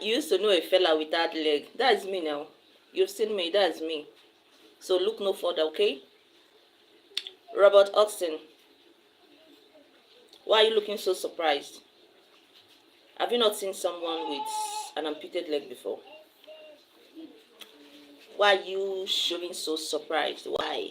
You used to know a fella with that leg. That is me now. You've seen me. That's me. So look no further, okay? Robert Austin, why are you looking so surprised? Have you not seen someone with an amputated leg before? Why are you showing so surprised? Why?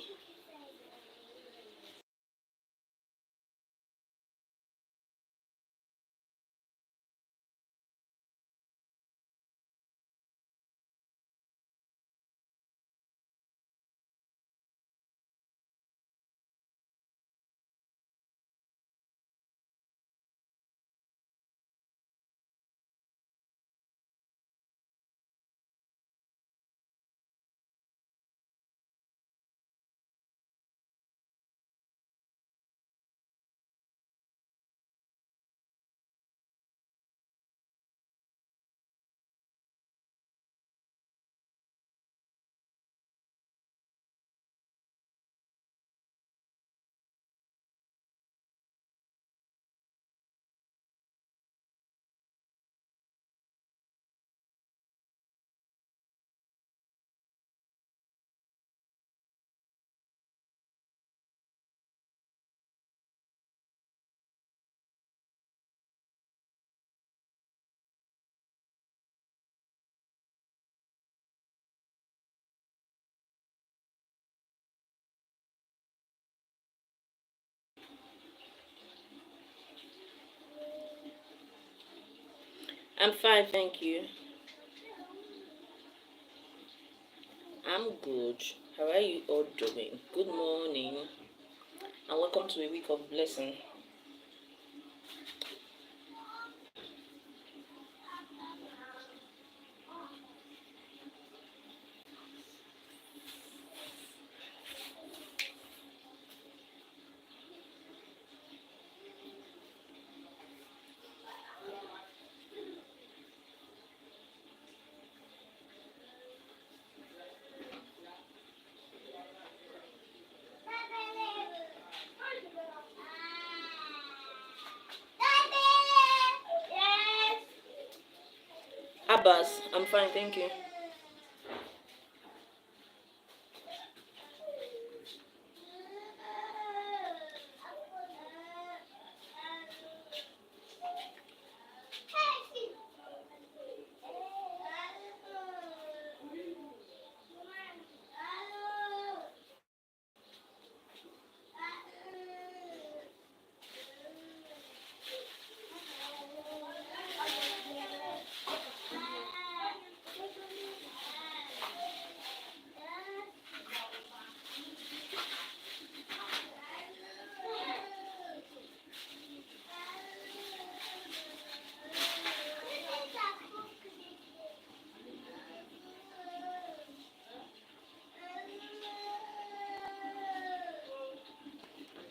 I'm fine, thank you. I'm good. How are you all doing? Good morning, and welcome to a week of blessing. Abbas, I'm fine, thank you.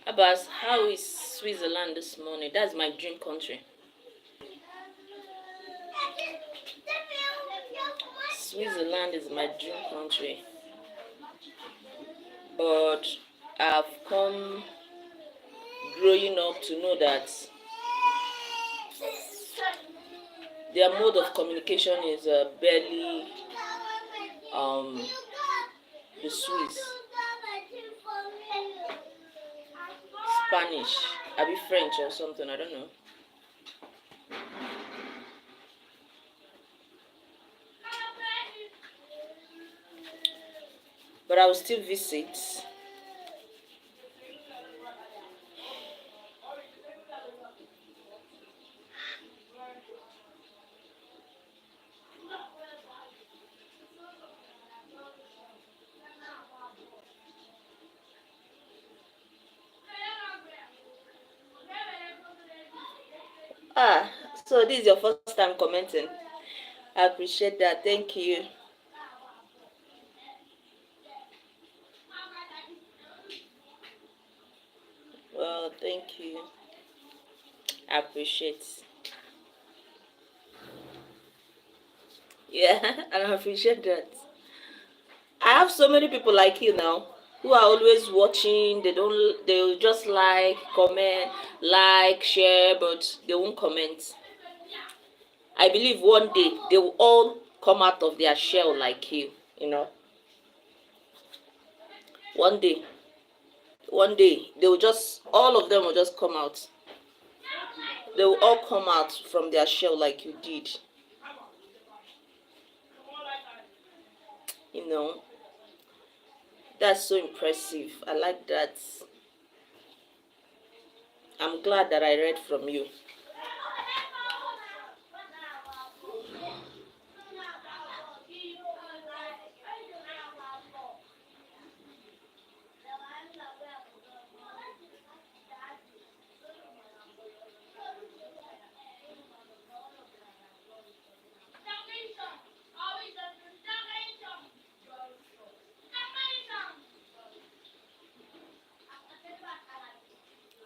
Abbas, how is Switzerland this morning? That's my dream country. Switzerland is my dream country. But I've come growing up to know that their mode of communication is barely um, the Swiss. Spanish, maybe French or something, I don't know. But I will still visit. Ah, so this is your first time commenting. I appreciate that. Thank you. Well, thank you. I appreciate. Yeah, I appreciate that. I have so many people like you now who are always watching. They'll just like, comment, like, share, but they won't comment. I believe one day they will all come out of their shell like you, you know. One day, one day, they will just, all of them will just come out. They will all come out from their shell like you did. You know, that's so impressive. I like that. I'm glad that I read from you.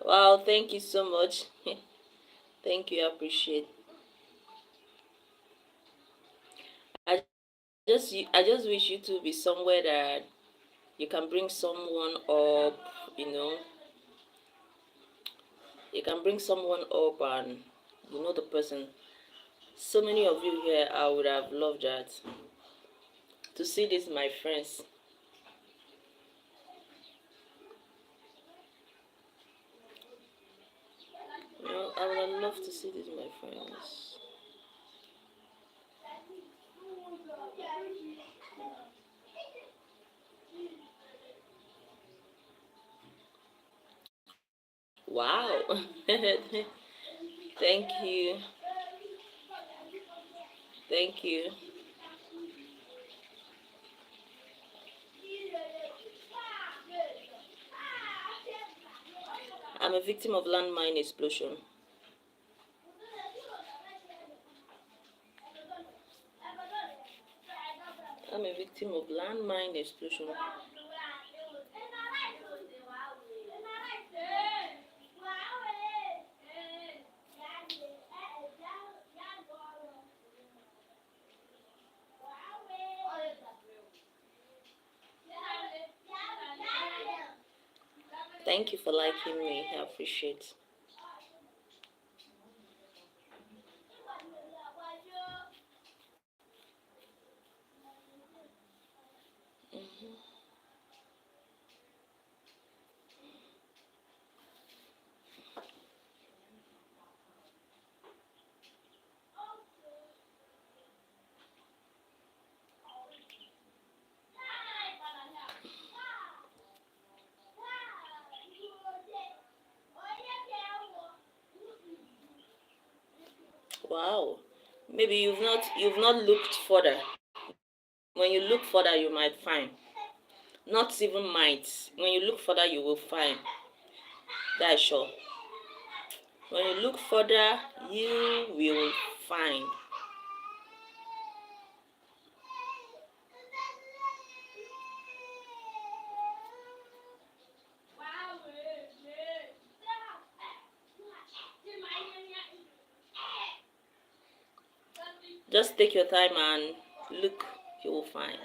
Wow, thank you so much. Thank you, I appreciate. I I just wish you to be somewhere that you can bring someone up, you know. You can bring someone up and you know the person. So many of you here, I would have loved that. To see this, my friends. You know, I would have loved to see this, my friends. Wow. Thank you. Thank you. I'm a victim of landmine explosion. I'm a victim of landmine explosion. Thank you for liking me. I appreciate. Mhm. Wow. Maybe you've not looked further. When you look further, you might find. Not even might. When you look further, you will find. That's sure. When you look further, you will find. Just take your time and look, you will find.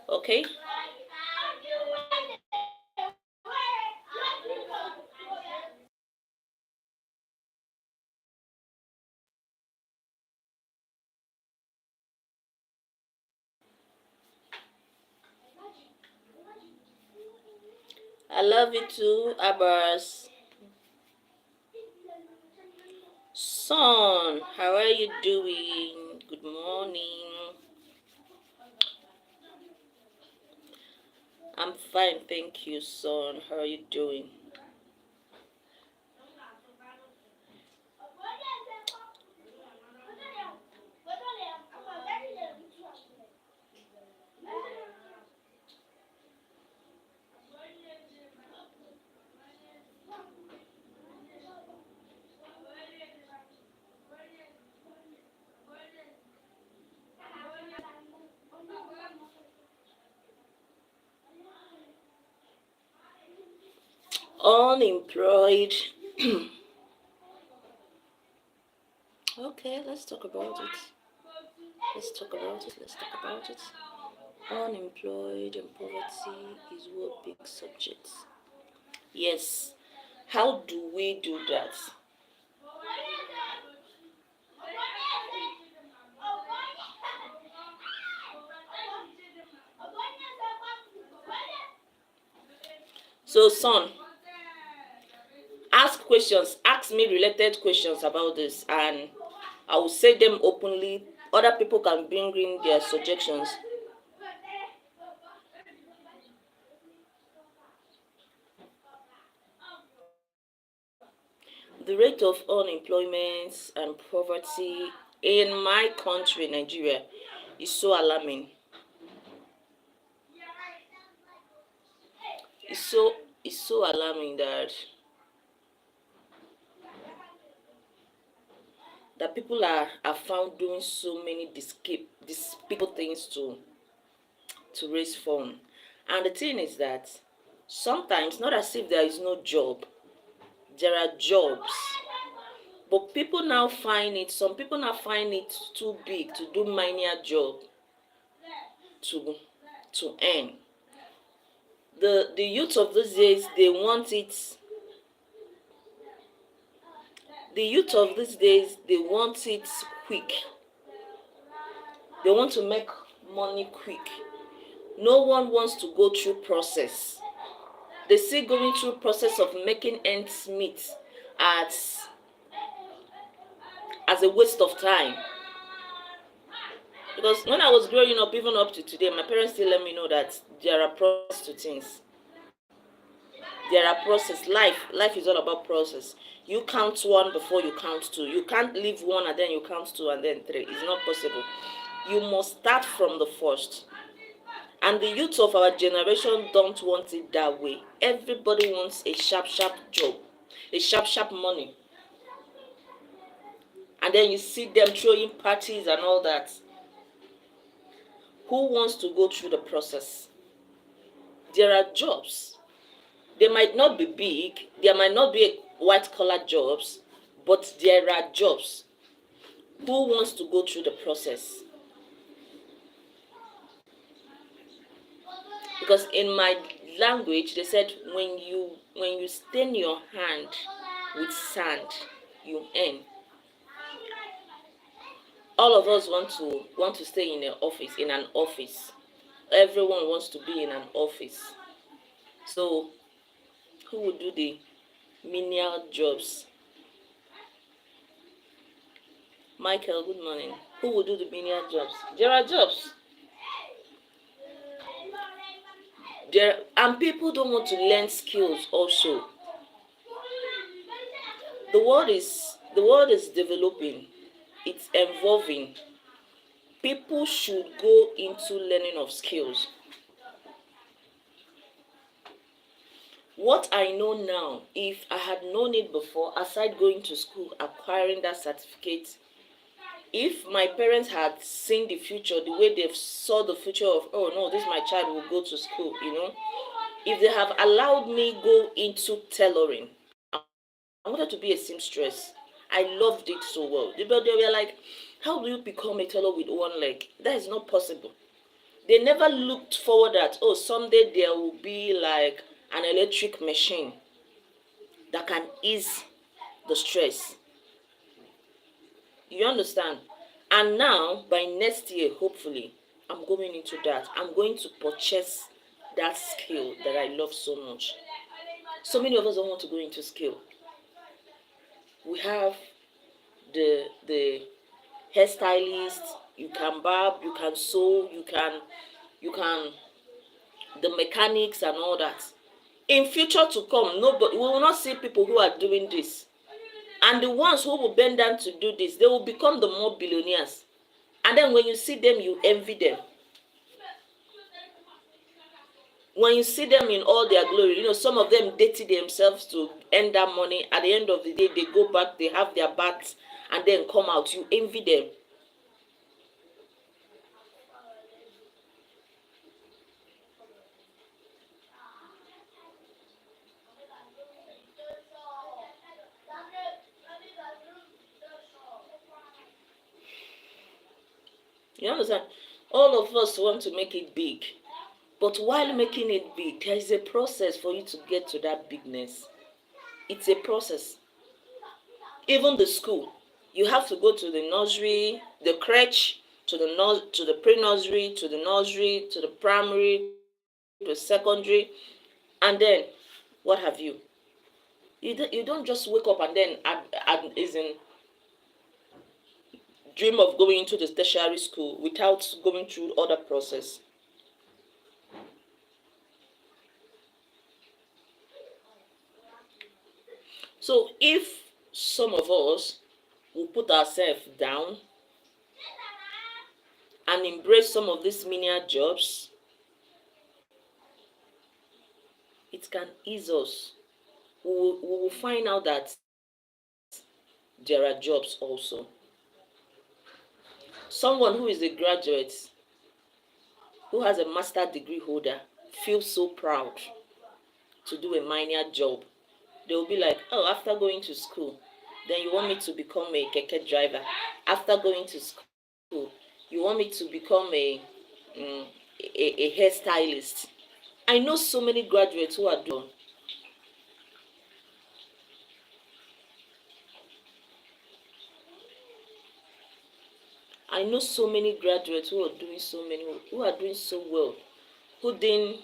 Okay? I love you too, Abbas. Son, how are you doing? Good morning. I'm fine, thank you, son. How are you doing? Unemployed. Okay, let's talk about it. Let's talk about it. Let's talk about it. Unemployed and poverty is what big subjects. Yes. How do we do that? So, son, ask questions. Ask me related questions about this, and I will say them openly. Other people can bring in their suggestions. The rate of unemployment and poverty in my country, Nigeria, is so alarming. It's so it's so alarming that people are found doing so many despicable things to raise funds. And the thing is that sometimes, not as if there is no job, there are jobs. But some people now find it too big to do menial job to earn. The youth of these days, they want it quick. They want to make money quick. No one wants to go through process. They see going through process of making ends meet as a waste of time. Because when I was growing up, even up to today, my parents still let me know that there are process to things. There are process. Life is all about process. You count one before you count two. You can't leave one and then you count two and then three. It's not possible. You must start from the first. And the youth of our generation don't want it that way. Everybody wants a sharp job, a sharp money. And then you see them throwing parties and all that. Who wants to go through the process? There are jobs. They might not be big, there might not be white collar jobs, but there are jobs. Who wants to go through the process? Because in my language, they said when you stain your hand with sand, you earn. All of us want to stay in an office. Everyone wants to be in an office. So who will do the menial jobs? Michael, good morning. Who will do the menial jobs? There are jobs. And people don't want to learn skills also. The world is developing. It's evolving. People should go into learning of skills. What I know now, if I had known it before, aside going to school, acquiring that certificate, if my parents had seen the future the way they saw the future of, oh no, this my child will go to school, if they have allowed me go into tailoring, I wanted to be a seamstress. I loved it so well. But they were like, how do you become a tailor with one leg? That is not possible. They never looked forward that, oh, someday there will be like an electric machine that can ease the stress. You understand? And now, by next year, hopefully, I'm going into that. I'm going to purchase that skill that I love so much. So many of us don't want to go into skill. We have the hairstylist, you can barb, you can sew, you can the mechanics and all that. In future to come, we will not see people who are doing this. And the ones who will bend down to do this, they will become the more billionaires. And then when you see them, you envy them. When you see them in all their glory, some of them dated themselves to earn that money. At the end of the day, they go back, they have their baths, and then come out. You envy them. You understand? All of us want to make it big. But while making it big, there is a process for you to get to that bigness. It's a process. Even the school, you have to go to the nursery, the crèche, to the pre-nursery, to the nursery, to the primary, to the secondary, and then what have you. You don't just wake up and then is in dream of going into the tertiary school without going through other process. So if some of us will put ourselves down and embrace some of these menial jobs, it can ease us. We will find out that there are jobs also. Someone who is a graduate, who has a master degree holder, feels so proud to do a minor job. They will be like, oh, after going to school, then you want me to become a keke driver. After going to school, you want me to become mm, a hairstylist. I know so many graduates who are doing. I know so many graduates who are doing so well, who didn't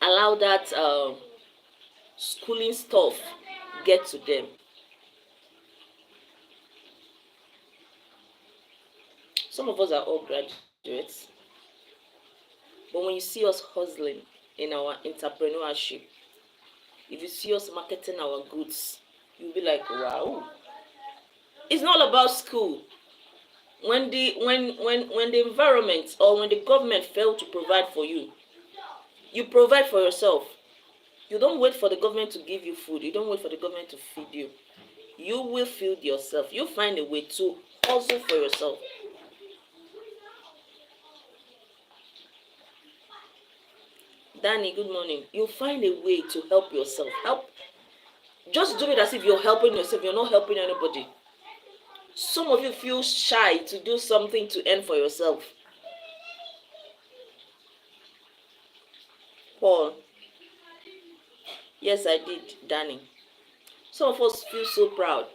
allow that schooling stuff get to them. Some of us are all graduates, but when you see us hustling in our entrepreneurship, if you see us marketing our goods, you'll be like, wow. It's not about school. When the environment or when the government fail to provide for you, you provide for yourself. You don't wait for the government to give you food. You don't wait for the government to feed you. You will feed yourself. You find a way to hustle for yourself. Danny, good morning. You find a way to help yourself. Just do it as if you're helping yourself. You're not helping anybody. Some of you feel shy to do something to earn for yourself. Paul. Yes, I did, Danny. Some of us feel so proud.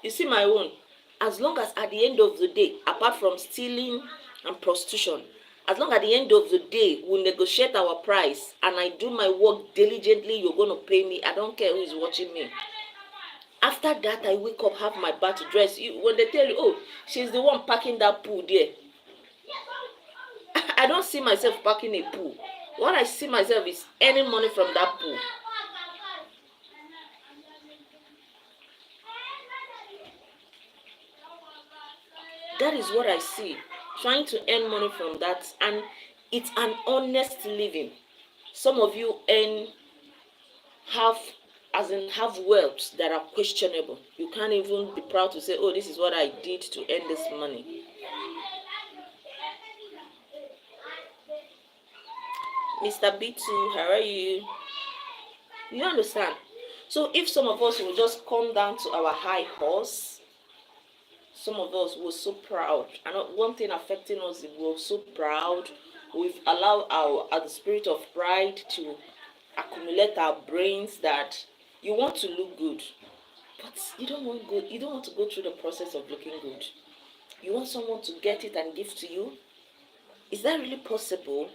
You see my own. As long as at the end of the day, apart from stealing and prostitution, as long at the end of the day, we negotiate our price and I do my work diligently, you're going to pay me. I don't care who is watching me. After that, I wake up, have my bath, dress. When they tell you, oh, she's the one packing that pool there. I don't see myself packing a pool. What I see myself is earning money from that pool. That is what I see. Trying to earn money from that, and it's an honest living. Some of you have have wealth that are questionable. You can't even be proud to say, oh, this is what I did to earn this money. Mr. B2, how are you? You understand? So if some of us will just come down to our high horse, some of us were so proud. And one thing affecting us is we're so proud. We've allowed the spirit of pride to accumulate our brains that you want to look good, but you don't want good. You don't want to go through the process of looking good. You want someone to get it and give to you. Is that really possible?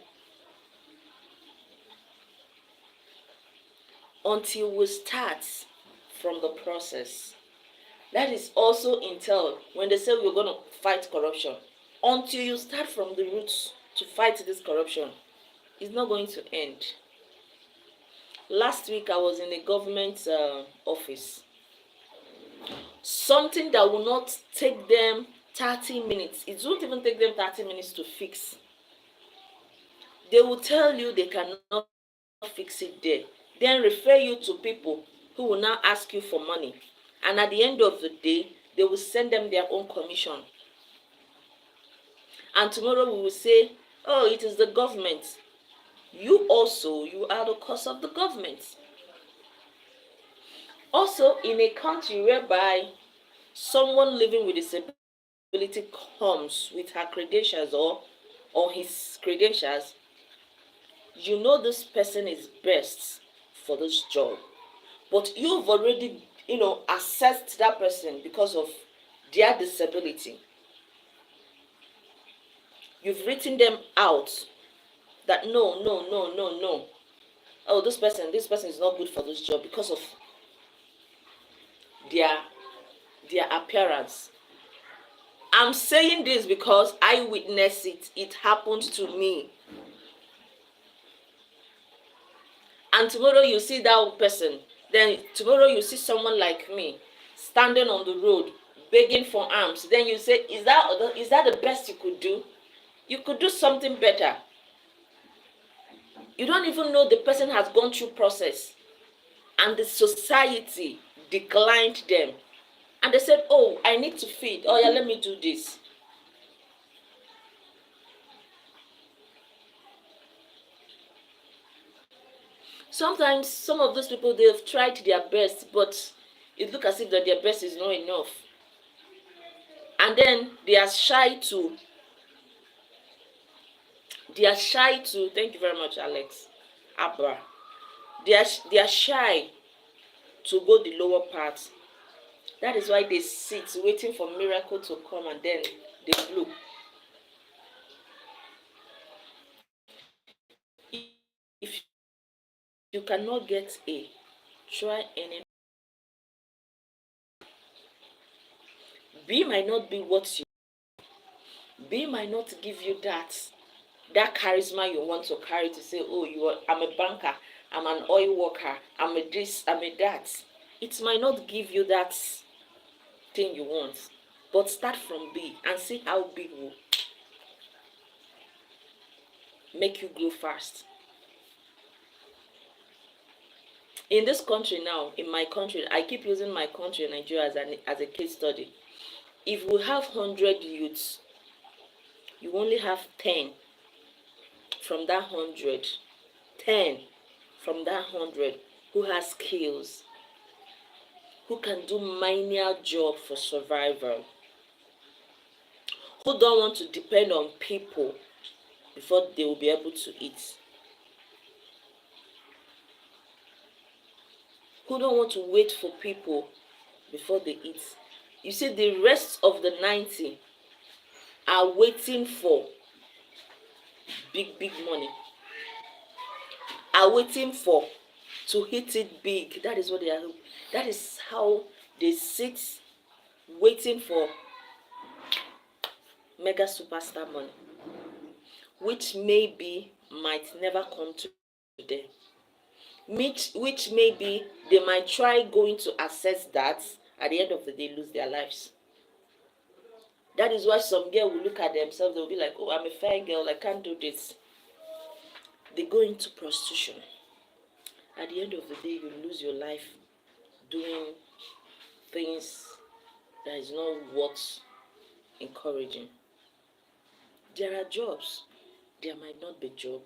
Until we start from the process. That is also entailed when they say we're going to fight corruption. Until you start from the roots to fight this corruption, it's not going to end. Last week I was in a government office. Something that will not take them 30 minutes. It won't even take them 30 minutes to fix. They will tell you they cannot fix it there. Then refer you to people who will now ask you for money. And at the end of the day, they will send them their own commission. And tomorrow we will say, oh, it is the government. You are the cause of the government. Also, in a country whereby someone living with disability comes with her credentials or his credentials, you know this person is best for this job. But you've already, assessed that person because of their disability. You've written them out that no, no, no, no, no. Oh, this person is not good for this job because of their their appearance. I'm saying this because I witnessed it. It happened to me. And tomorrow you see that person. Then tomorrow you see someone like me standing on the road begging for alms. Then you say, is that the best you could do? You could do something better. You don't even know the person has gone through process, and the society declined them. And they said, oh, I need to feed. Oh yeah, let me do this. Sometimes some of those people, they've tried their best, but it looks as if that their best is not enough. And then they are shy to thank you very much, Alex Abra. They are shy to go the lower part. That is why they sit waiting for miracle to come, and then they blow. If you cannot get A, try any. B might not be what you. B might not give you that charisma you want to carry to say, oh, I'm a banker, I'm an oil worker, I'm a this, I'm a that. It might not give you that thing you want, but start from B and see how B will make you grow fast. In this country now, in my country, I keep using my country, Nigeria, as a case study. If we have 100 youths, you only have 10 from that 100. 10 from that 100 who has skills, who can do manual job for survival, who don't want to depend on people before they will be able to eat, who don't want to wait for people before they eat. You see, the rest of the 90 are waiting for big money, are waiting for to hit it big. That is what they are. That is how they sit waiting for mega superstar money, which maybe might never come to them. Which maybe they might try going to access that, at the end of the day lose their lives. That is why some girl will look at themselves, they'll be like, oh, I'm a fine girl, I can't do this. They go into prostitution. At the end of the day, you lose your life doing things that is not worth encouraging. There are jobs, there might not be job.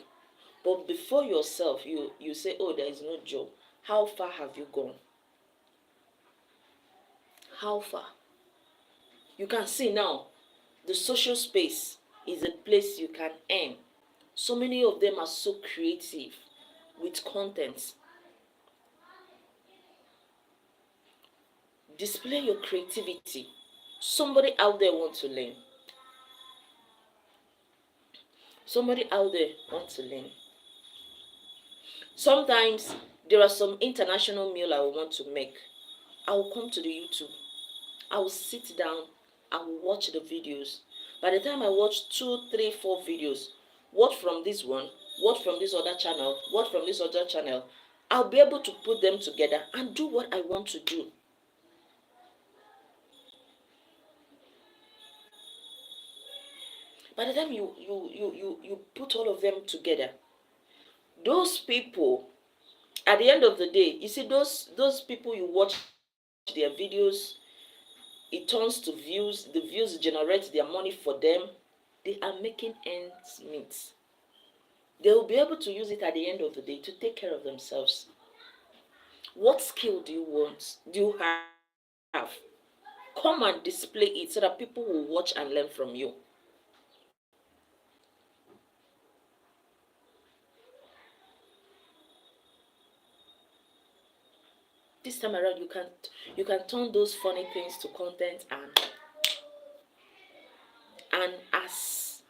But before yourself, you say, oh, there is no job. How far have you gone? How far? You can see now, the social space is a place you can earn. So many of them are so creative with content. Display your creativity. Somebody out there wants to learn. Somebody out there wants to learn. Sometimes there are some international meal I will want to make. I will come to the YouTube. I will sit down. I will watch the videos. By the time I watch 2, 3, 4 videos, what from this one, what from this other channel, what from this other channel, I'll be able to put them together and do what I want to do. By the time you put all of them together, those people, at the end of the day, you see those people, you watch their videos, it turns to views, the views generate their money for them. They are making ends meet. They will be able to use it at the end of the day to take care of themselves. What skill do you want? Do you have? Come and display it so that people will watch and learn from you. This time around, you can turn those funny things to content, and as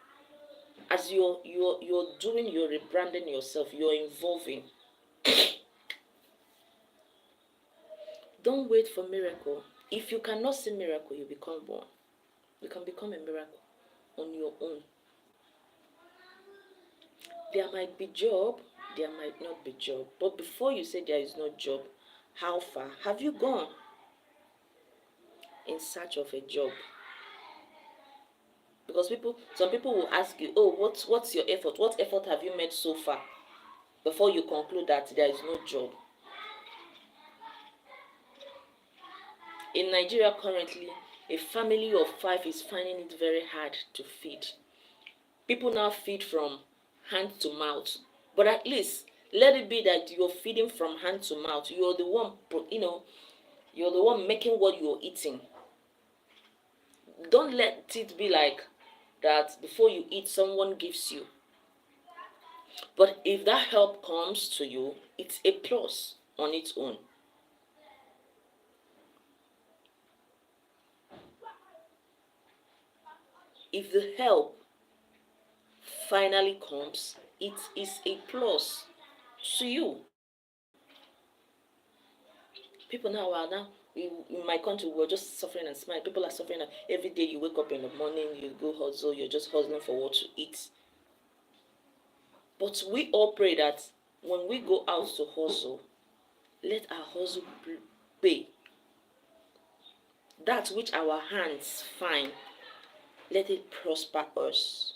As you're doing, you're rebranding yourself, you're involving. Don't wait for miracle. If you cannot see miracle, you become one. You can become a miracle on your own. There might be job, there might not be job. But before you say there is no job, how far have you gone in search of a job? Because some people will ask you, oh, what's your effort? What effort have you made so far? Before you conclude that there is no job. In Nigeria currently, a family of 5 is finding it very hard to feed. People now feed from hand to mouth. But at least let it be that you're feeding from hand to mouth. You're the one, you're the one making what you're eating. Don't let it be like that before you eat, someone gives you. But if that help comes to you, it's a plus on its own. If the help finally comes, it is a plus to you. People now are now in my country, we're just suffering and smiling. People are suffering. Every day you wake up in the morning, you go hustle, you're just hustling for what to eat. But we all pray that when we go out to hustle, let our hustle pay. That which our hands find, let it prosper us.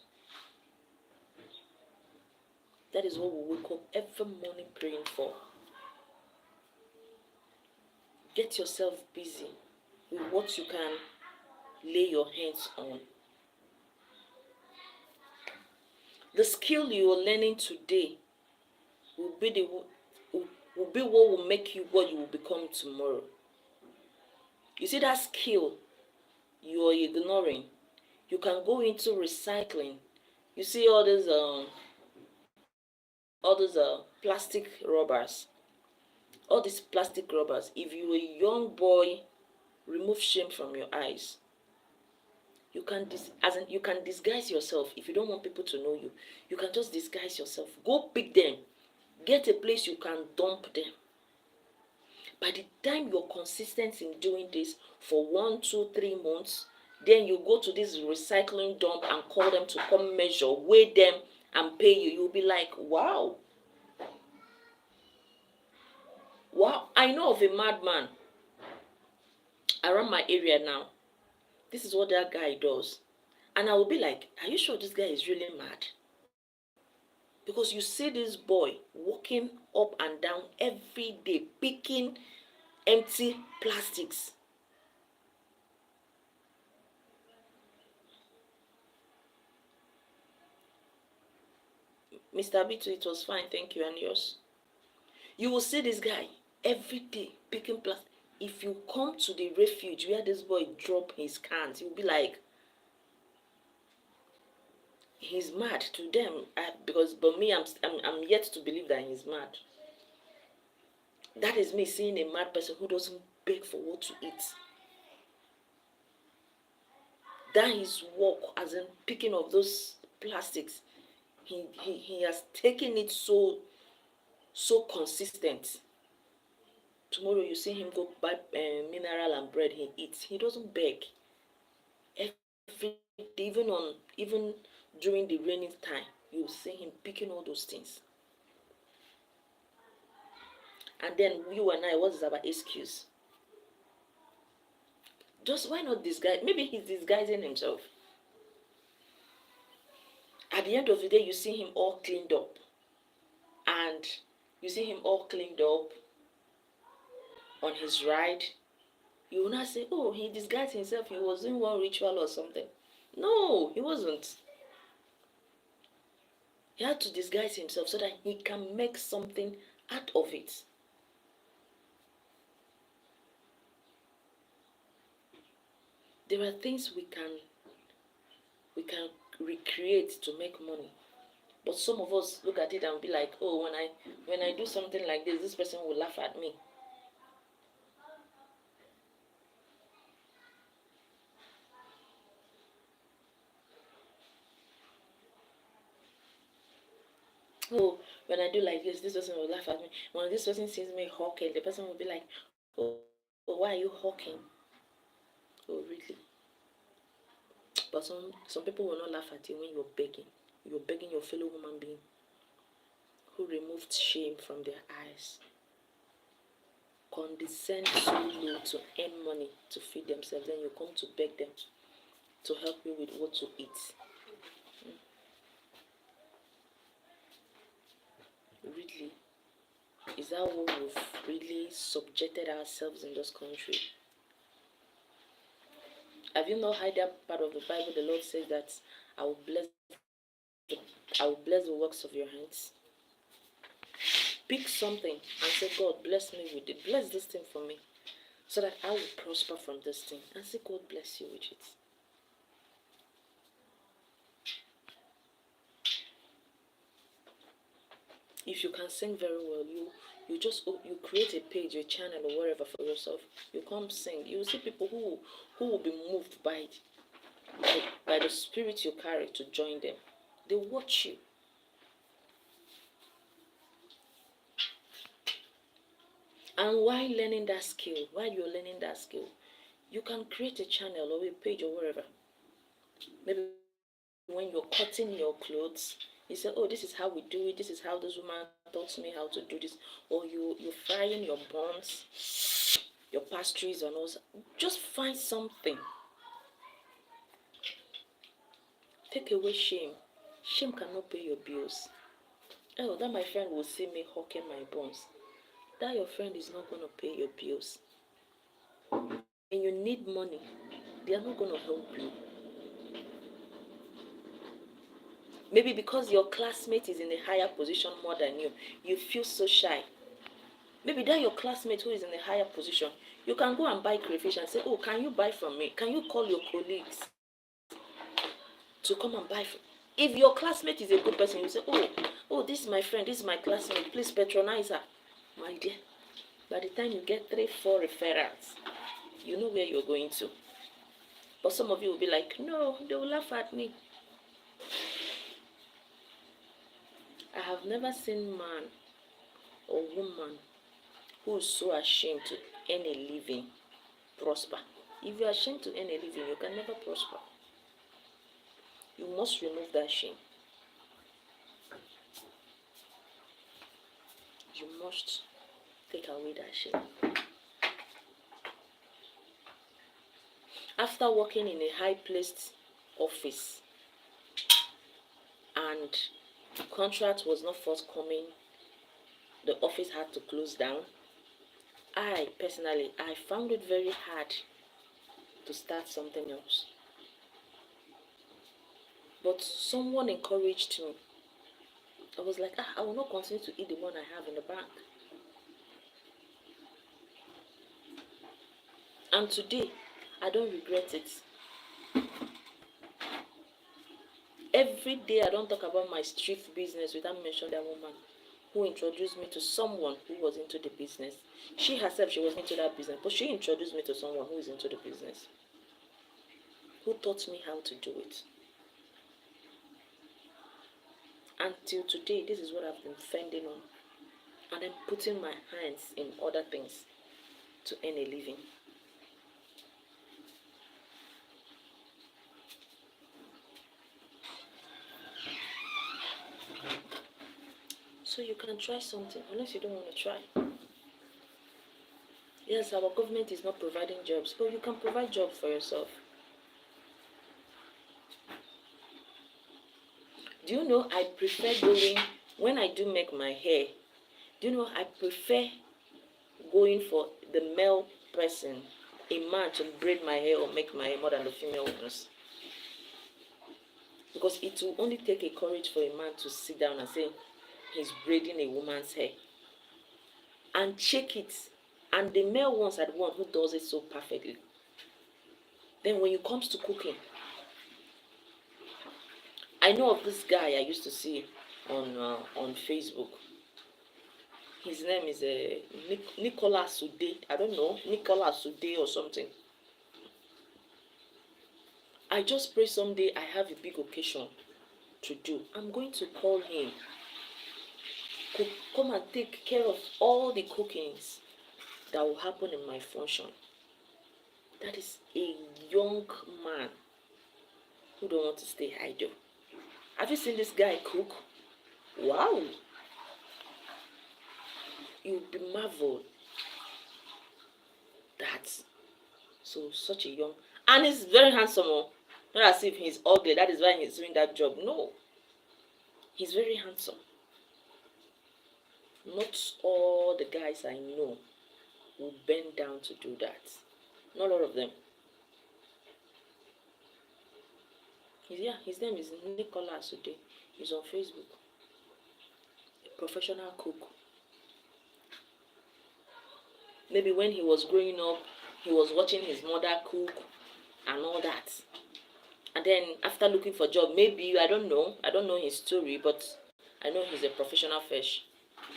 That is what we wake up every morning praying for. Get yourself busy with what you can lay your hands on. The skill you are learning today will be what will make you what you will become tomorrow. You see that skill you are ignoring. You can go into recycling. You see all those plastic rubbers. All these plastic rubbers. If you are a young boy, remove shame from your eyes. You can you can disguise yourself. If you don't want people to know you, you can just disguise yourself. Go pick them. Get a place you can dump them. By the time you're consistent in doing this for 1, 2, 3 months, then you go to this recycling dump and call them to come measure, weigh them, and pay you. You'll be like, wow. Wow. I know of a madman around my area now. This is what that guy does. And I will be like, are you sure this guy is really mad? Because you see this boy walking up and down every day, picking empty plastics. Mr. B2, it was fine, thank you, and yours. You will see this guy every day picking plastic. If you come to the refuge where this boy drop his cans, you'll be like, he's mad to them. But me, I'm yet to believe that he's mad. That is me seeing a mad person who doesn't beg for what to eat. That is work, as in picking of those plastics. He has taken it so consistent. Tomorrow you see him go buy mineral and bread, he eats. He doesn't beg. Every day, even during the raining time, you see him picking all those things. And then you and I, what is our excuse? Just why not disguise? Maybe he's disguising himself. At the end of the day, you see him all cleaned up. And you see him all cleaned up on his ride. You will not say, oh, he disguised himself. He was doing one ritual or something. No, he wasn't. He had to disguise himself so that he can make something out of it. There are things we can recreate to make money. But some of us look at it and be like, oh, when I do something like this person will laugh at me. Oh, when I do like this person will laugh at me. When this person sees me hawking, the person will be like, oh, why are you hawking? Oh, really? But some people will not laugh at you when you're begging. You're begging your fellow human being who removed shame from their eyes, condescend so low to earn money to feed themselves. Then you come to beg them to help you with what to eat. Really? Is that what we've really subjected ourselves in this country? Have you not heard that part of the Bible? The Lord says that I will bless I will bless the works of your hands. Pick something and say, God, bless me with it. Bless this thing for me, so that I will prosper from this thing. And say, God bless you with it. If you can sing very well, you create a page, a channel, or whatever for yourself. You come sing. You will see people who will be moved by the spirit you carry to join them. They watch you. And while learning that skill, you can create a channel or a page or whatever. Maybe when you're cutting your clothes, you say, oh, this is how we do it. This is how this woman taught me how to do this. Or you're frying your buns, your pastries and all. Just find something. Take away shame. Shame cannot pay your bills. Oh, that my friend will see me hawking my buns. That your friend is not going to pay your bills. When you need money, they are not going to help you. Maybe because your classmate is in a higher position more than you, you feel so shy. Maybe that your classmate who is in a higher position, you can go and buy crayfish and say, oh, can you buy from me? Can you call your colleagues to come and buy from? If your classmate is a good person, you say, oh, this is my friend, this is my classmate, please patronize her. My dear, by the time you get 3-4 referrals, you know where you're going to. But some of you will be like, no, they will laugh at me. I have never seen man or woman who is so ashamed to earn a living prosper. If you are ashamed to earn a living, you can never prosper. You must remove that shame. You must take away that shame. After working in a high-placed office and contract was not forthcoming, the office had to close down. I found it very hard to start something else. But someone encouraged me. I was like, I will not continue to eat the one I have in the bank. And today, I don't regret it. Every day, I don't talk about my street business without mentioning that woman who introduced me to someone who was into the business. She herself, she was into that business, but she introduced me to someone who is into the business, who taught me how to do it. Until today, this is what I've been fending on. And I'm putting my hands in other things to earn a living. So you can try something, unless you don't want to try. Yes, our government is not providing jobs, but you can provide jobs for yourself. Do you know I prefer going, when I do make my hair, do you know I prefer going for the male person, a man, to braid my hair or make my hair more than the female ones? Because it will only take a courage for a man to sit down and say he's braiding a woman's hair and check it. And the male ones are the one who does it so perfectly. Then when it comes to cooking, I know of this guy I used to see on Facebook. His name is Nicolas Ude. I don't know, Nicolas Ude or something. I just pray someday I have a big occasion to do. I'm going to call him could come and take care of all the cookings that will happen in my function. That is a young man who don't want to stay idle. Have you seen this guy cook? Wow! You'll be marveled that such a young, and he's very handsome. Oh. Not as if he's ugly. That is why he's doing that job. No, he's very handsome. Not all the guys I know will bend down to do that. Not all of them. His name is Nicholas Asude. He's on Facebook. A professional cook. Maybe when he was growing up, he was watching his mother cook and all that. And then after looking for a job, maybe, I don't know his story, but I know he's a professional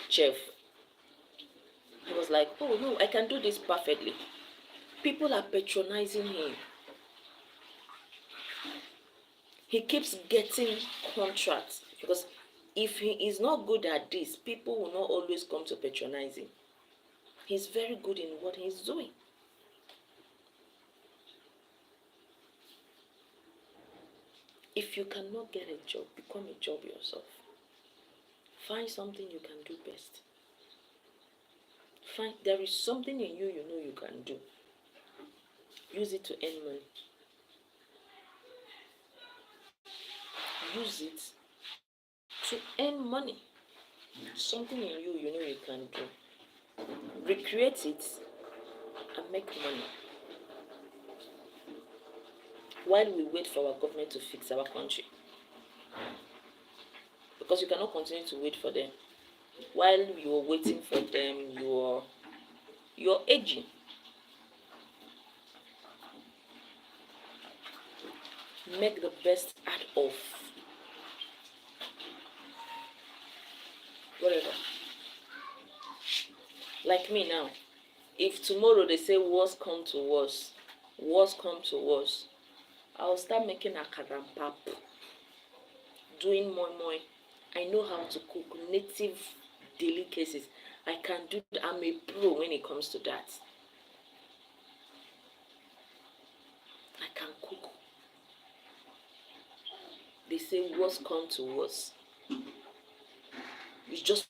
chef. He was like, oh no, I can do this perfectly. People are patronizing him. He keeps getting contracts because if he is not good at this, people will not always come to patronize him. He's very good in what he's doing. If you cannot get a job, become a job yourself. Find something you can do best. There is something in you know you can do. Use it to earn money. Use it to earn money. Something in you know you can do. Recreate it and make money. While we wait for our government to fix our country. Because you cannot continue to wait for them. While you are waiting for them, you're aging. Make the best out of whatever. Like me now. If tomorrow they say wars come to wars, I'll start making akara and pap, doing moi moi. I know how to cook native delicacies. I can do that. I'm a pro when it comes to that. I can cook. They say wars come to wars. It's just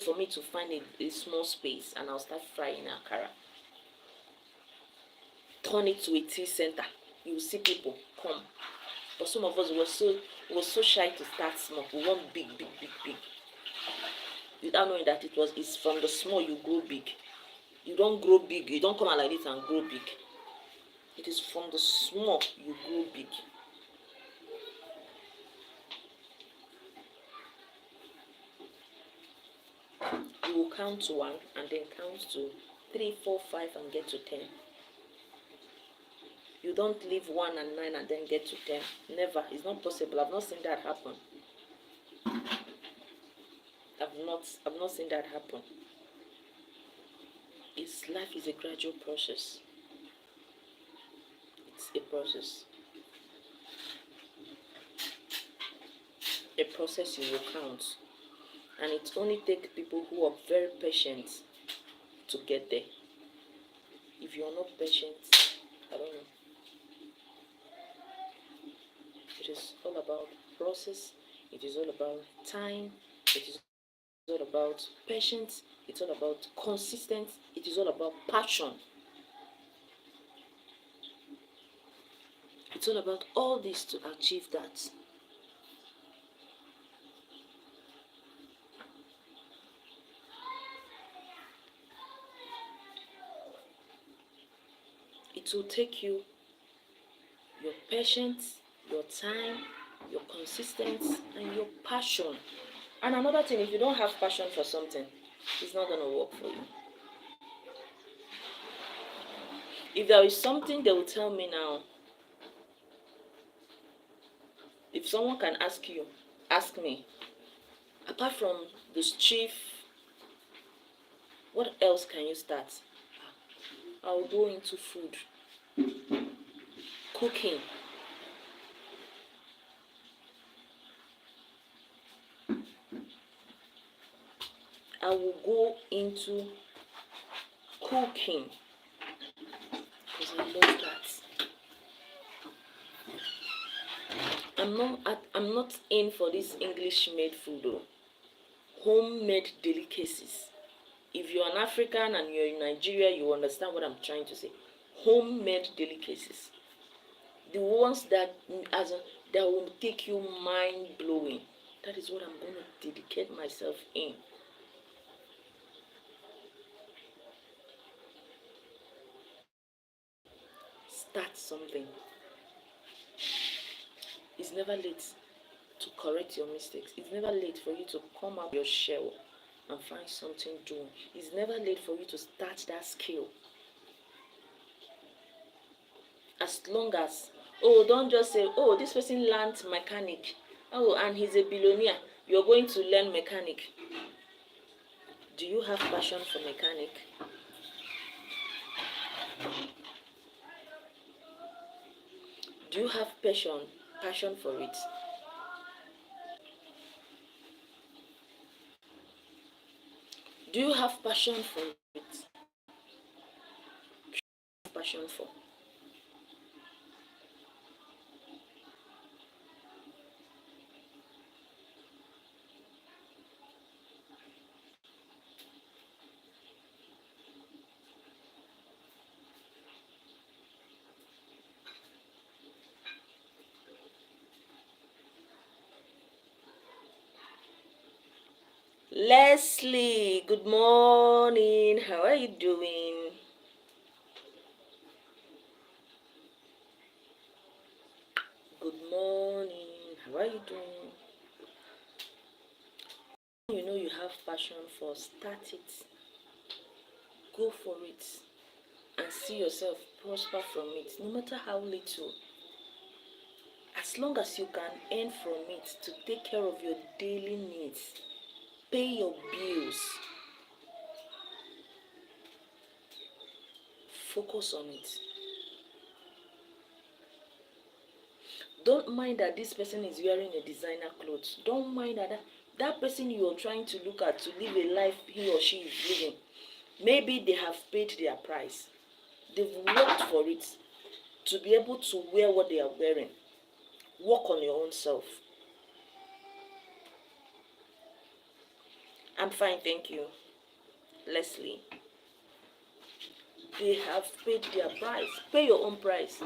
for me to find a small space and I'll start frying akara. Turn it to a tea center. You will see people come. But some of us were so shy to start small. We want big. Without knowing that it's from the small you grow big. You don't grow big. You don't come out like this and grow big. It is from the small you grow big. You will count to 1 and then count to 3, 4, 5 and get to 10. You don't leave 1 and 9 and then get to 10. Never. It's not possible. I've not seen that happen. I've not seen that happen. Life is a gradual process. It's a process. A process you will count. And it only takes people who are very patient to get there. If you're not patient, I don't know. It is all about process. It is all about time. It is all about patience. It's all about consistency. It is all about passion. It's all about all this to achieve that. It will take you your patience, your time, your consistency, and your passion. And another thing, if you don't have passion for something, it's not going to work for you. If there is something they will tell me now, if someone can ask me, apart from this chief, what else can you start? I'll go into food, cooking. I will go into cooking because I love that. I'm not in for this English made food though. Homemade delicacies. If you're an African and you're in Nigeria, you understand what I'm trying to say. Homemade delicacies. The ones that that will take you mind blowing. That is what I'm going to dedicate myself in. Start something. It's never late to correct your mistakes. It's never late for you to come out of your shell and find something doing. It's never late for you to start that skill. As long as, oh, don't just say, oh, this person learned mechanic. Oh, and he's a billionaire. You're going to learn mechanic. Do you have passion for mechanic? Do you have passion for it? Do you have passion for it? Passion for. Leslie, good morning. How are you doing? Good morning. How are you doing? You know you have passion for, start it. Go for it. And see yourself prosper from it, no matter how little. As long as you can earn from it to take care of your daily needs, pay your bills, focus on it. Don't mind that this person is wearing a designer clothes. Don't mind that person you're trying to look at to live a life he or she is living. Maybe they have paid their price. They've worked for it to be able to wear what they are wearing. Work on your own self. I'm fine, thank you. Leslie. They have paid their price. Pay your own price.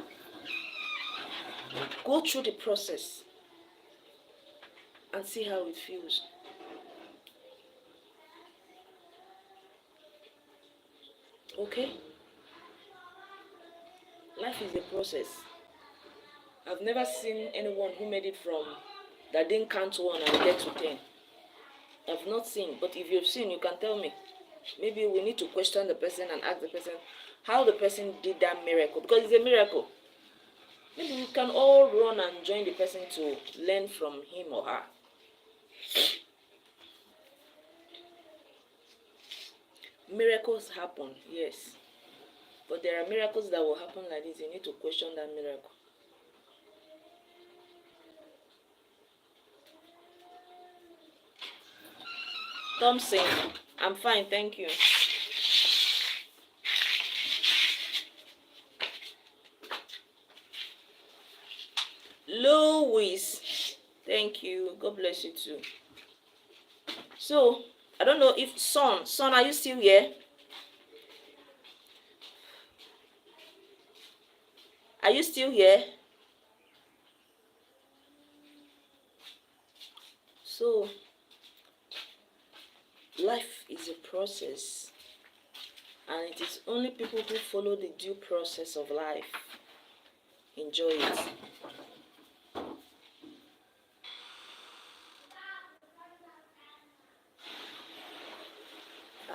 Go through the process and see how it feels. Okay? Life is a process. I've never seen anyone who made it from that didn't count one and get to 10. I've not seen, but if you've seen, you can tell me. Maybe we need to question the person and ask the person how the person did that miracle, because it's a miracle. Maybe we can all run and join the person to learn from him or her. Miracles happen, yes. But there are miracles that will happen like this. You need to question that miracle. Thompson, I'm fine, thank you. Louis, thank you. God bless you too. So, I don't know if Son, are you still here? Are you still here? So, life is a process, and it is only people who follow the due process of life enjoy it.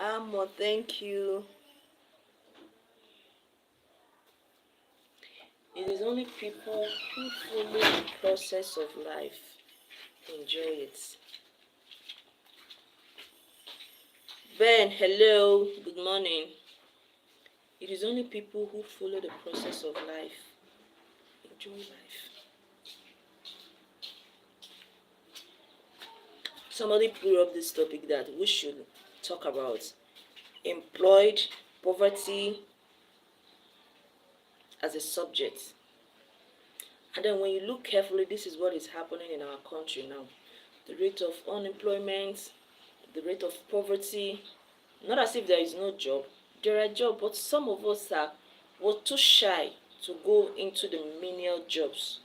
Amo, thank you. It is only people who follow the process of life enjoy it. Ben, hello, good morning. It is only people who follow the process of life enjoy life. Somebody blew up this topic that we should talk about employed, poverty as a subject. And then when you look carefully, this is what is happening in our country now. The rate of unemployment, the rate of poverty, not as if there is no job. There are jobs, but some of us were too shy to go into the menial jobs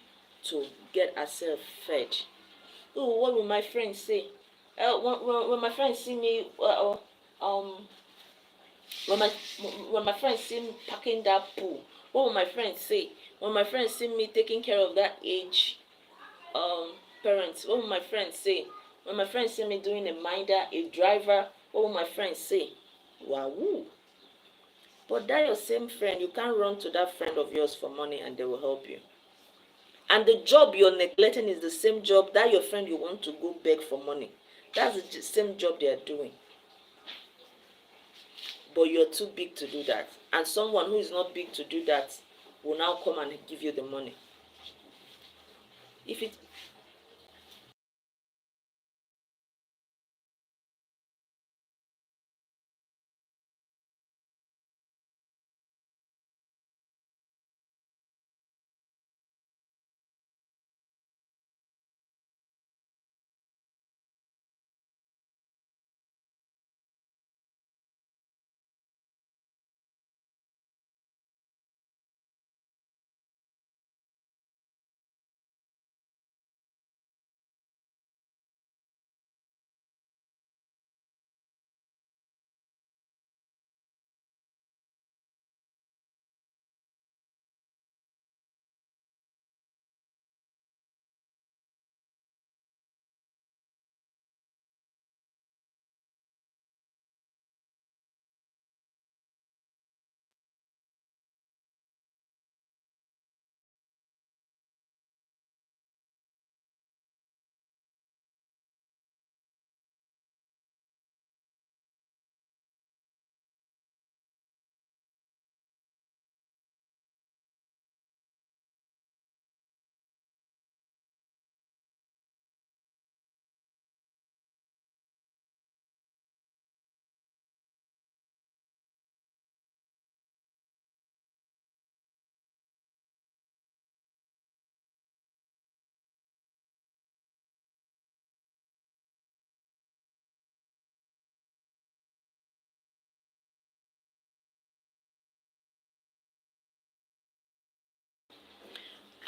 to get ourselves fed. Oh, what will my friends say? When my friends see me, when my when my friends see me packing that pool, what will my friends say? When my friends see me taking care of that age parents, what will my friends say? When my friends see me doing a minder, a driver, what will my friends say? Wahoo! But that your same friend, you can't run to that friend of yours for money and they will help you. And the job you're neglecting is the same job that your friend you want to go beg for money. That's the same job they are doing. But you're too big to do that. And someone who is not big to do that will now come and give you the money. If it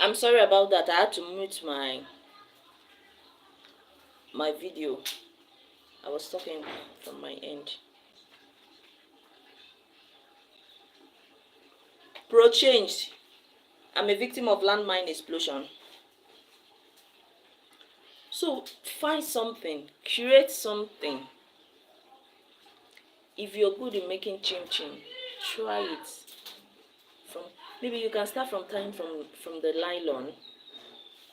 I'm sorry about that. I had to mute my video. I was talking from my end. Pro changed. I'm a victim of landmine explosion. So find something, create something. If you're good in making chim chim, try it. From maybe you can start from time from the nylon,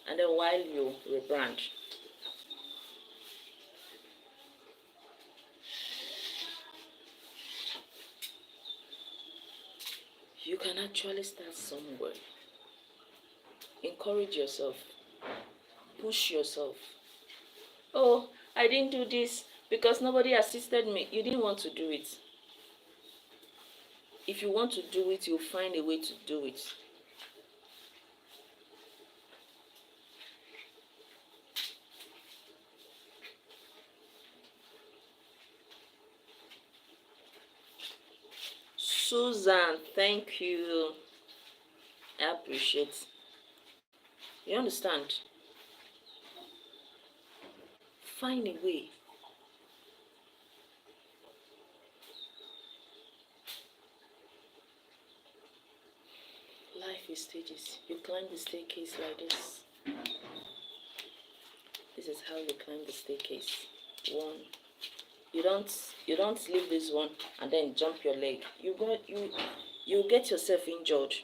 and then while you rebrand. You can actually start somewhere. Encourage yourself. Push yourself. Oh, I didn't do this because nobody assisted me. You didn't want to do it. If you want to do it, you'll find a way to do it. Susan, thank you. I appreciate. You understand? Find a way. Life is stages. You climb the staircase like this. This is how you climb the staircase. One. You don't leave this one and then jump your leg. You get yourself injured.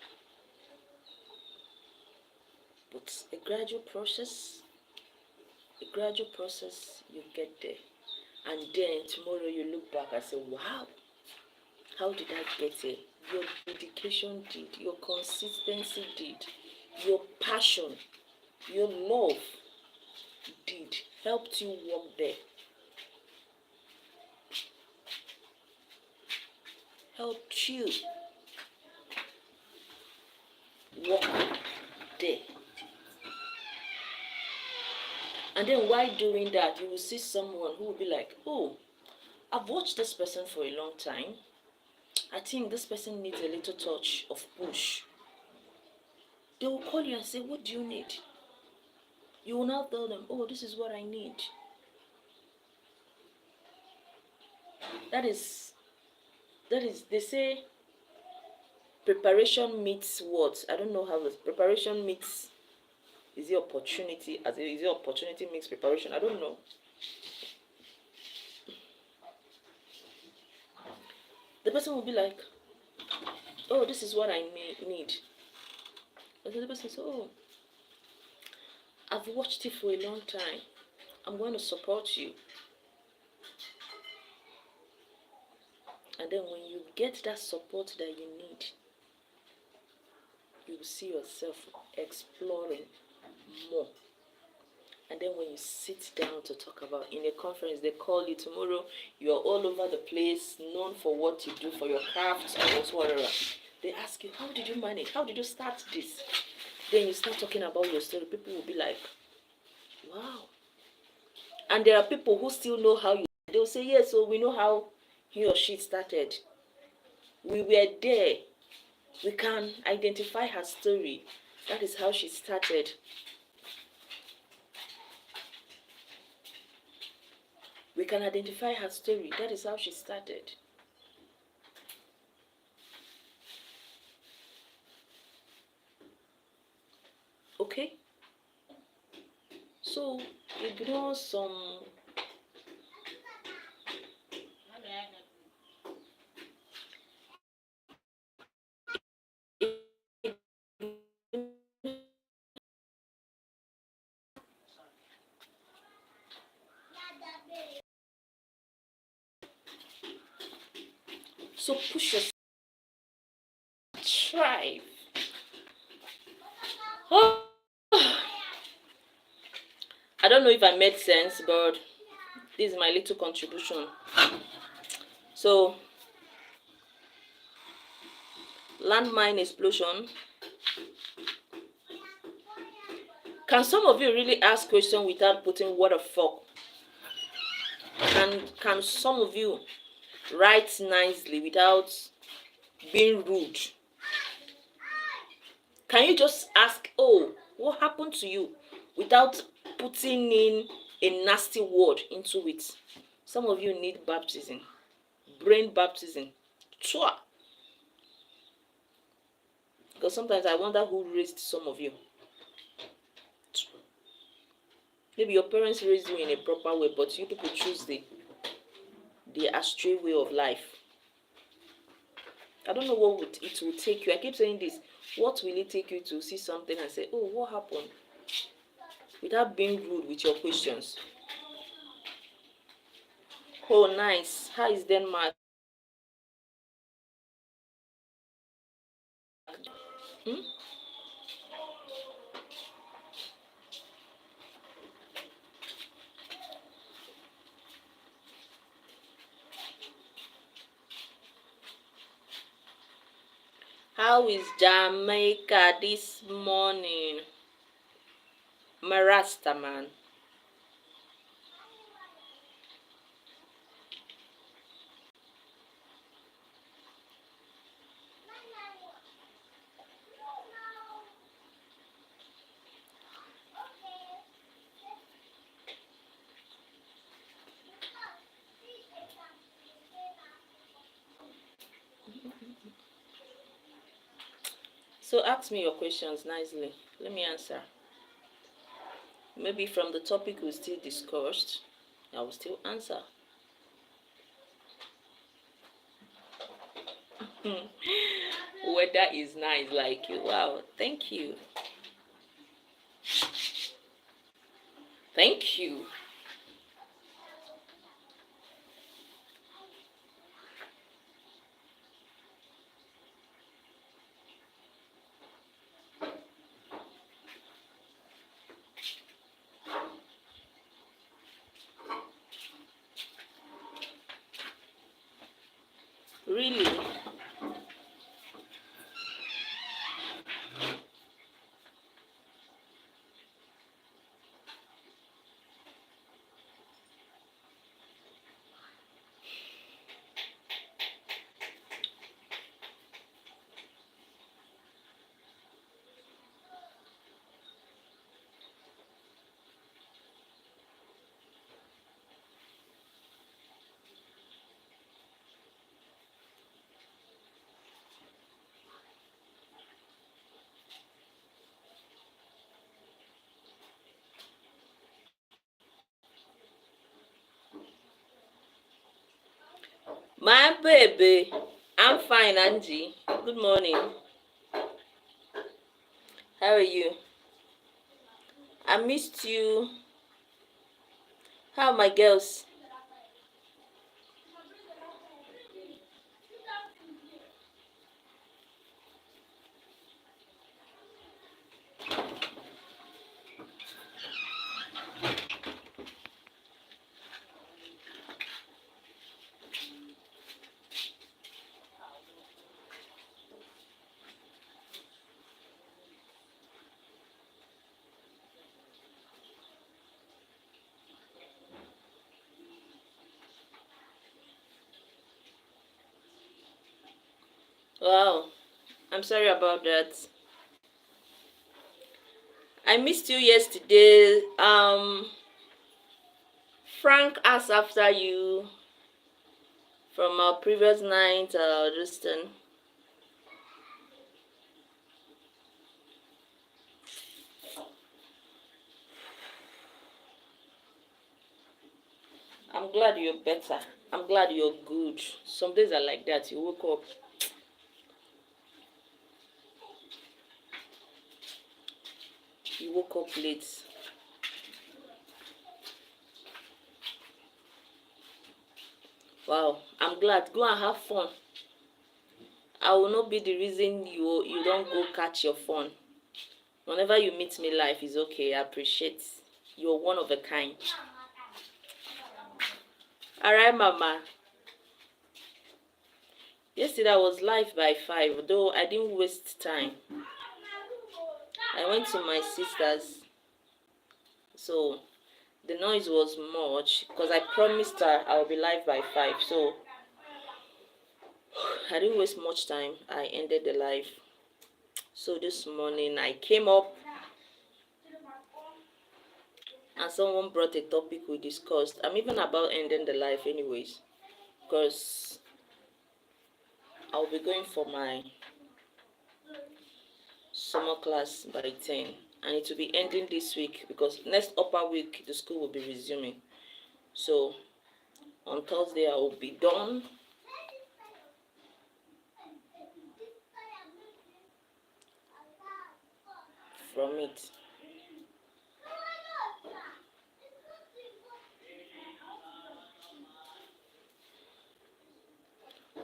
But a gradual process, you get there. And then tomorrow you look back and say, wow, how did I get here? Your dedication did, your consistency did, your passion, your love did, helped you walk there. helped you walk there. And then while doing that, you will see someone who will be like, oh, I've watched this person for a long time. I think this person needs a little touch of push. They will call you and say, what do you need? You will now tell them, oh, this is what I need. That is, they say preparation meets what? I don't know how this, preparation meets, is it opportunity? Is it opportunity meets preparation? I don't know. The person will be like, oh, this is what I need. And the person says, oh, I've watched it for a long time. I'm going to support you. And then when you get that support that you need, you will see yourself exploring more. And then when you sit down to talk about, in a conference, they call you tomorrow, you're all over the place, known for what you do for your craft and whatever. They ask you, how did you manage? How did you start this? Then you start talking about your story. People will be like, wow. And there are people who still know how you, they'll say, yes, so we know how he or she started. We were there. We can identify her story. That is how she started. We can identify her story. That is how she started. Okay? So, ignore some so push yourself. Try. Oh, I don't know if I made sense, but this is my little contribution. So, landmine explosion. Can some of you really ask questions without putting what the fuck? Can some of you write nicely without being rude? Can you just ask, oh, what happened to you, without putting in a nasty word into it? Some of you need baptism, brain baptism. Chua. Because sometimes I wonder who raised some of you. Maybe your parents raised you in a proper way, but you people choose the astray way of life. I don't know what it will take you. I keep saying this. What will it take you to see something and say, oh, what happened? Without being rude with your questions. Oh, nice. How is Denmark? Hmm? How is Jamaica this morning? Marasta man. So ask me your questions nicely. Let me answer. Maybe from the topic we still discussed, I will still answer. Weather is nice, like you. Wow, thank you. Thank you. Really? My baby, I'm fine, Angie. Good morning. How are you? I missed you. How are my girls? Wow, I'm sorry about that. I missed you yesterday. Frank asked after you from our previous night. Justin. I'm glad you're better. I'm glad you're good. Some days are like that. You woke up late. Wow, I'm glad. Go and have fun. I will not be the reason you don't go catch your phone. Whenever you meet me, life is okay. I appreciate. You're one of a kind. All right, Mama. Yesterday I was live by 5, though I didn't waste time. I went to my sister's, so the noise was much because I promised her I'll be live by 5. So I didn't waste much time. I ended the live. So this morning I came up and someone brought a topic we discussed. I'm even about ending the live anyways, because I'll be going for my summer class by 10 and it will be ending this week because next upper week the school will be resuming. So on Thursday I will be done. From it.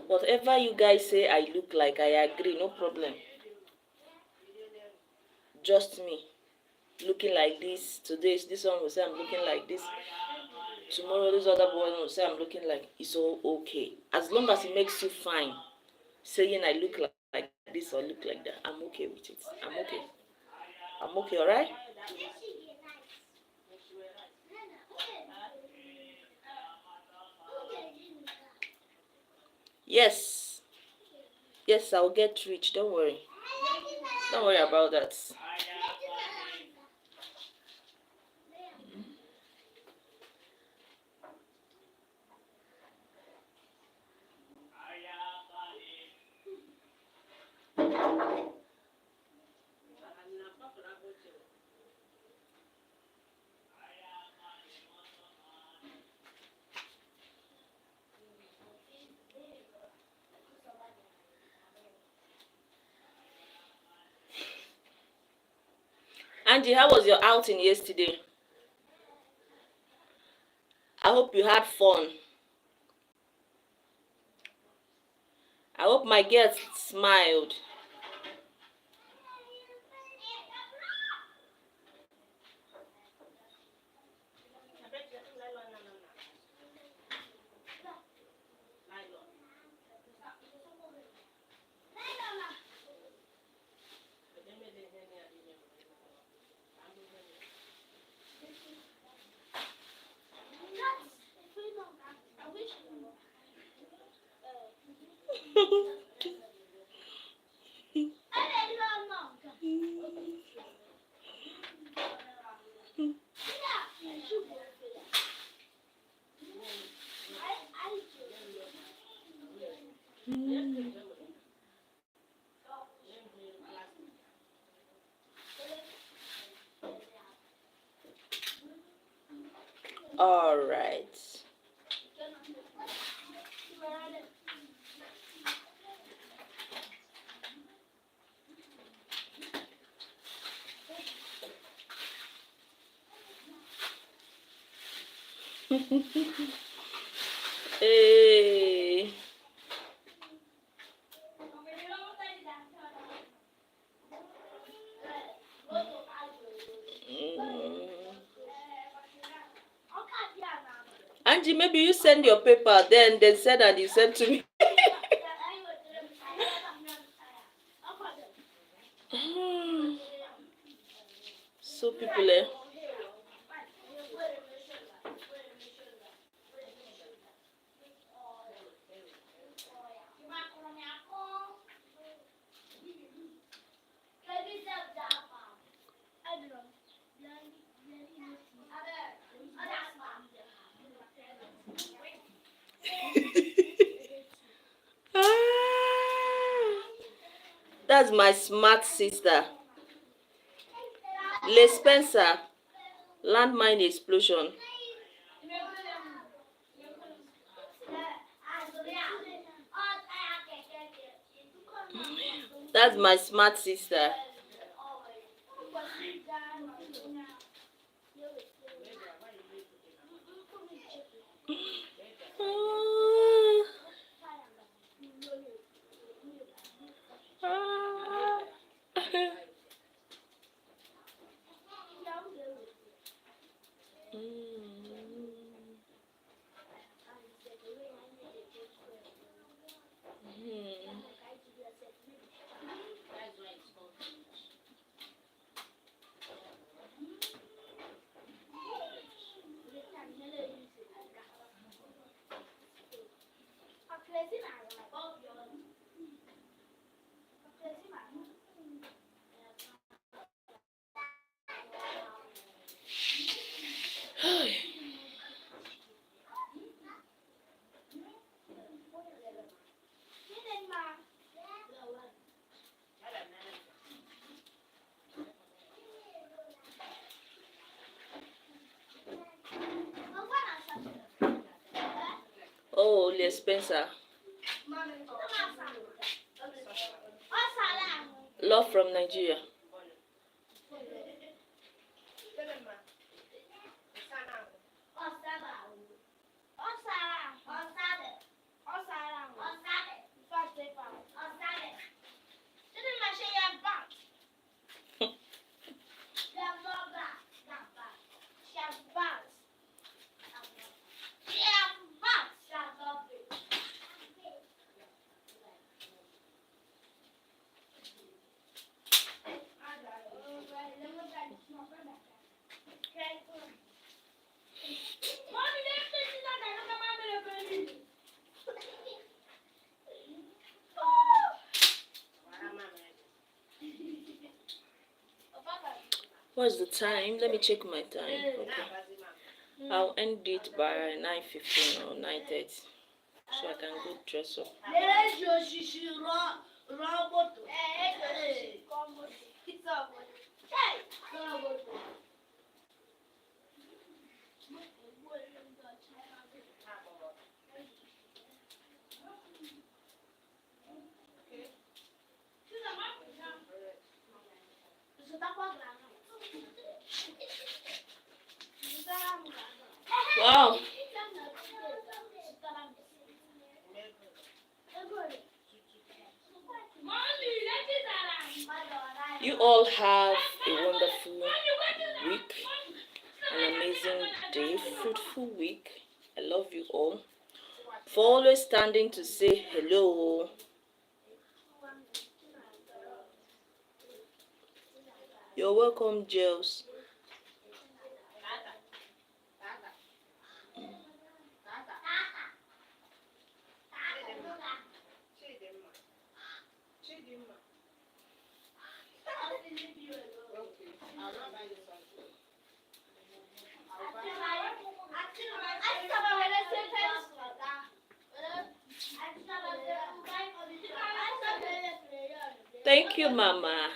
Whatever you guys say I look like, I agree, no problem. Just me looking like this. Today this one will say I'm looking like this. Tomorrow this other boy will say I'm looking like. It's all okay. As long as it makes you fine. Saying I look like this or look like that, I'm okay with it. I'm okay. I'm okay, alright? Yes. Yes, I'll get rich. Don't worry. Don't worry about that. Angie, how was your outing yesterday? I hope you had fun. I hope my girls smiled. All right. Hey. Mm. Angie, maybe you send your paper. Then they said that you sent to me. So people, eh? Ah, that's my smart sister. Le Spencer, landmine explosion. That's my smart sister. Oh, Le Spencer. Love from Nigeria. What's the time? Let me check my time. Okay. I'll end it by 9:15 or 9:30, so I can go dress up. Wow. You all have a wonderful week, an amazing day, fruitful week. I love you all for always standing to say hello. You're welcome, Jels. Thank you, Mama.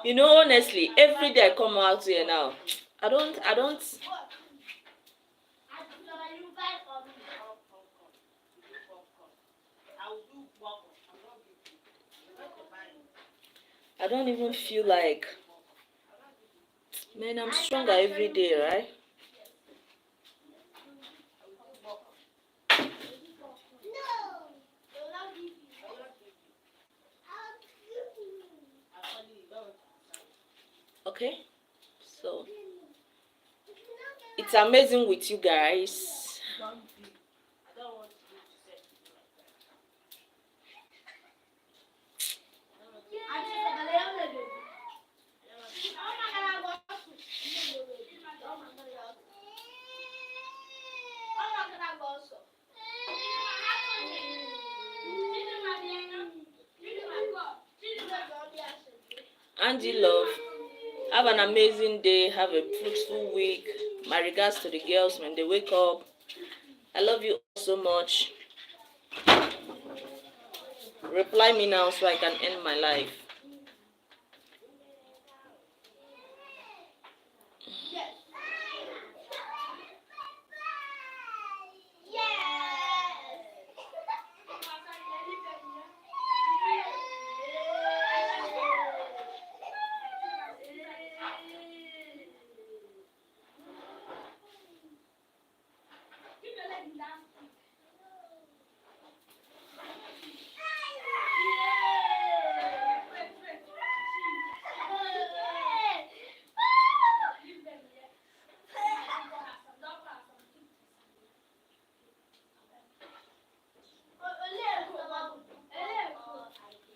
You know, honestly, every day I come out here now, I don't even feel like, man, I'm stronger every day, right? Okay, so it's amazing with you guys. Angie love, have an amazing day, have a fruitful week. My regards to the girls when they wake up. I love you all so much. Reply me now so I can end my life.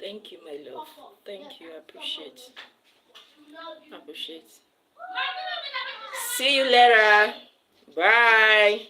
Thank you, my love. Thank you. I appreciate. I appreciate. See you later. Bye.